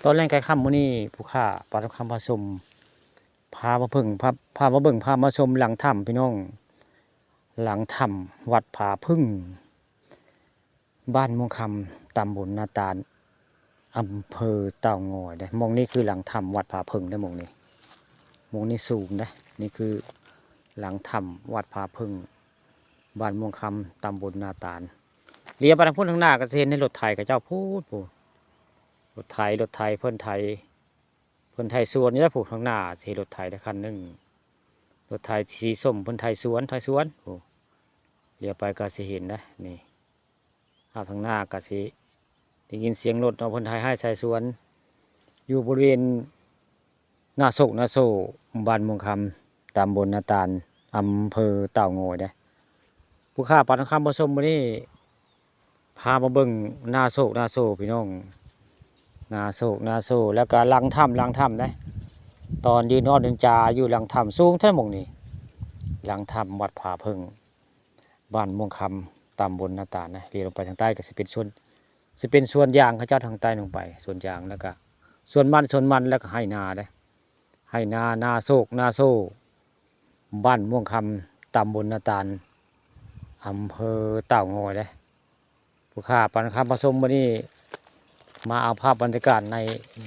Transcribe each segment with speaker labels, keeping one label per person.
Speaker 1: ตอนแรกไก่ค่ำมื้อนี้ผู้ค้าปลาทองคำผสมพามาเบิ่งพามาเบิ่งพามาชมหลังถ้ำพี่น้องหลังถ้ำวัดผาพึ่งบ้านม่วงคำตำบลนาตาลอำเภอเต่างอยเด้หม้องนี้คือหลังถ้ำวัดผาพึ่งเด้อหม้องนี้สูงเด้นี่คือหลังถ้ำวัดผาพึ่งบ้านม่วงคำตำบลนาตาลเลี้ยวไปทางพุ่นทางหน้าก็จะเห็นในรถไถกับเจ้าพูดปู่รถไถเพิ่นไทยสวนนี่แหละผูกทางหน้าสิรถไถได้คันหนึงรถไถสีส้มเพิ่นไทยสวนโอ้เลี้ยวไปก็สิเห็นนะนี่ภาพทางหน้าก็สิได้ยินเสียงรถเนาะเพิ่นไทยให้ใส่สวนอยู่บริเวณหน้าโศกบ้านม่วงคำตำบลนาตาลอำเภอเต่างอยเด้ผู้ค้าปลาทองคำผสมมื้อนี้พามาเบิ่งหน้าโศกพี่น้องหน้าโศกแล้วก็หลังถ้ำได้ตอนยืนออดเดินจาอยู่หลังถ้ำสูงเท่าหม่องนี้หลังถ้ำวัดผาพึ่งบ้านม่วงคำตำบลนาตาลนะเรียลงไปทางใต้ก็สิเป็นส่วนยางเขาเจ้าทางใต้ลงไปส่วนยางแล้วก็ส่วนมันแล้วก็ให้นาได้ให้นาโศกบ้านม่วงคำตำบลนาตาลอำเภอเต่างอยได้ผู้ค้าปลาทองคำผสมวันนี้มาเอาภาพบรรยากาศใน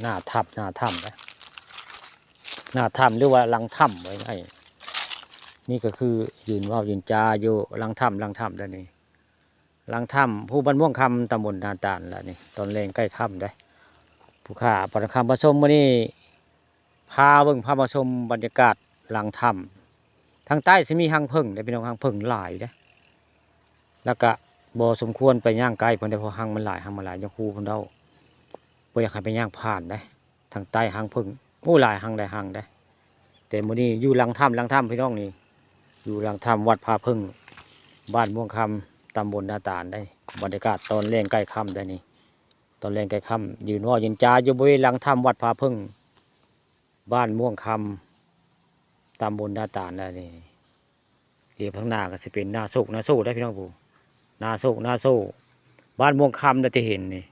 Speaker 1: หน้าถ้ำนะหน้าถ้ำหรือว่าหลังถ้ำไว้ไงนี่ก็คือยืนจาอยู่หลังถ้ำด้านนี้หลังถ้ำผู้บ้านม่วงคำตำบลนาตาลแล้วนี่ตอนแรงใกล้ค่ำได้ผู้ค้าปลาทองคำผสมวันนี้พามาชมบรรยากาศหลังถ้ำทางใต้จะมีหางผึ่งได้เป็นหางผึ่งหลายนะแล้วก็บ่สมควรไปย่างไกลเพราะเพราะหางมันหลายยังคูคนเดาบ่อยากให้ไปย่างผ่านได้ทางใต้หางผึ่งโอ้หลายหางได้แต่มื้อนี้อยู่หลังถ้ำพี่น้องนี่อยู่หลังถ้ำวัดผาพึ่งบ้านม่วงคำตำบลนาตาลได้บรรยากาศตอนแรงใกล้ค่ำได้นี่ตอนแรงใกล้ค่ำยืนจ้าอยู่บริเวณหลังถ้ำวัดผาพึ่งบ้านม่วงคำตำบลนาตาลได้นี่เรียบข้างหน้าก็สิเป็นหน้าโศกได้พี่น้องปู่หน้าโศกบ้านม่วงคำได้ที่เห็นนี่